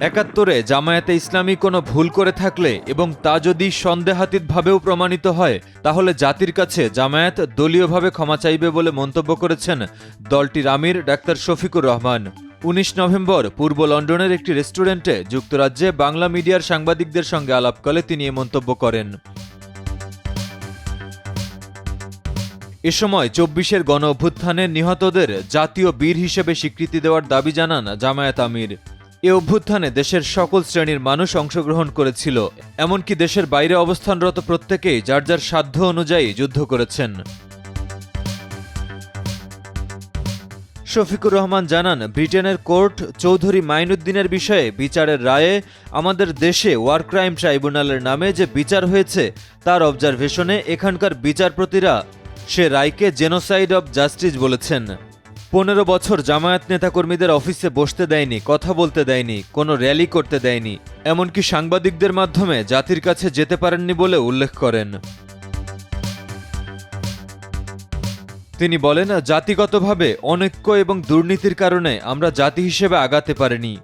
একাত্তরে জামায়াতে ইসলামী কোনো ভুল করে থাকলে এবং তা যদি সন্দেহাতীতভাবেও প্রমাণিত হয় তাহলে জাতির কাছে জামায়াত দলীয়ভাবে ক্ষমা চাইবে বলে মন্তব্য করেছেন দলটির আমির ডাক্তার শফিকুর রহমান। ১৯ নভেম্বর পূর্ব লন্ডনের একটি রেস্টুরেন্টে যুক্তরাজ্যে বাংলা মিডিয়ার সাংবাদিকদের সঙ্গে আলাপকালে তিনি এ মন্তব্য করেন। এ সময় ২৪-এর গণ অভ্যুত্থানে নিহতদের জাতীয় বীর হিসেবে স্বীকৃতি দেওয়ার দাবি জানান জামায়াত আমির। এ অভ্যুত্থানে দেশের সকল শ্রেণীর মানুষ অংশগ্রহণ করেছিল, এমনকি দেশের বাইরে অবস্থানরত প্রত্যেকেই যার যার সাধ্য অনুযায়ী যুদ্ধ করেছেন। শফিকুর রহমান জানান, ব্রিটেনের কোর্ট চৌধুরী মাইনুদ্দিনের বিষয়ে বিচারের রায়ে আমাদের দেশে ওয়ার ক্রাইম ট্রাইব্যুনালের নামে যে বিচার হয়েছে তার অবজারভেশনে এখানকার বিচারপতিরা সে রায়কে জেনোসাইড অব জাস্টিস বলেছেন। ১৫ বছর জামায়াত নেতাকর্মীদের অফিসে বসতে দেয়নি, কথা বলতে দেয়নি, কোনো র্যালি করতে দেয়নি, এমনকি সাংবাদিকদের মাধ্যমে জাতির কাছে যেতে পারেননি বলে উল্লেখ করেন। তিনি বলেন, জাতিগতভাবে অনৈক্য এবং দুর্নীতির কারণে আমরা জাতি হিসেবে আগাতে পারিনি।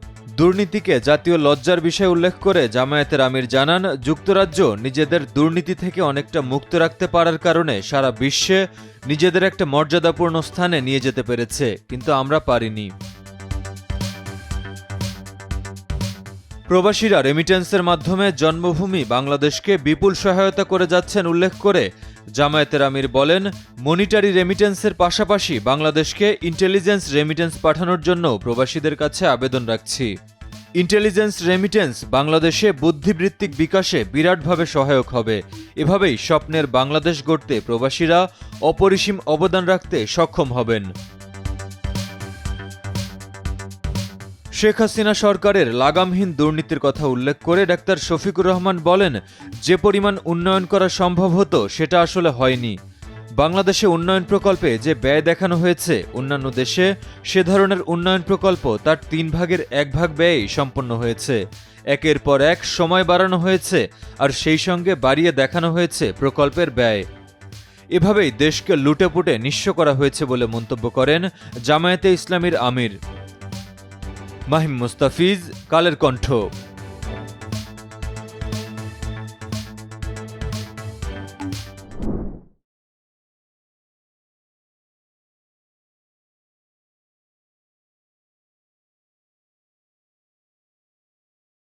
দুর্নীতিকে জাতীয় লজ্জার বিষয় উল্লেখ করে জামায়াতের আমির জানান, যুক্তরাজ্য নিজেদের দুর্নীতি থেকে অনেকটা মুক্ত রাখতে পারার কারণে সারা বিশ্বে নিজেদের একটা মর্যাদাপূর্ণ স্থানে নিয়ে যেতে পেরেছে, কিন্তু আমরা পারিনি। প্রবাসীরা রেমিটেন্সের মাধ্যমে জন্মভূমি বাংলাদেশকে বিপুল সহায়তা করে যাচ্ছেন উল্লেখ করে জামায়াতের আমির বলেন, মনিটারি রেমিটেন্সের পাশাপাশি বাংলাদেশকে ইন্টেলিজেন্স রেমিটেন্স পাঠানোর জন্য প্রবাসীদের কাছে আবেদন রাখছি। ইন্টেলিজেন্স রেমিটেন্স বাংলাদেশে বুদ্ধিবৃত্তিক বিকাশে বিরাটভাবে সহায়ক হবে। এভাবেই স্বপ্নের বাংলাদেশ গড়তে প্রবাসীরা অপরিসীম অবদান রাখতে সক্ষম হবেন। শেখ হাসিনা সরকারের লাগামহীন দুর্নীতির কথা উল্লেখ করে ডাক্তার শফিকুর রহমান বলেন, যে পরিমাণ উন্নয়ন করা সম্ভব হতো সেটা আসলে হয়নি। বাংলাদেশে উন্নয়ন প্রকল্পে যে ব্যয় দেখানো হয়েছে, অন্যান্য দেশে সে ধরনের উন্নয়ন প্রকল্প তার ৩ ভাগের ১ ভাগ ব্যয়ই সম্পন্ন হয়েছে। একের পর এক সময় বাড়ানো হয়েছে, আর সেই সঙ্গে বাড়িয়ে দেখানো হয়েছে প্রকল্পের ব্যয়। এভাবেই দেশকে লুটেপুটে নিঃস্ব করা হয়েছে বলে মন্তব্য করেন জামায়াতে ইসলামীর আমির। মাহিম মুস্তাফিজ, কালের কণ্ঠ।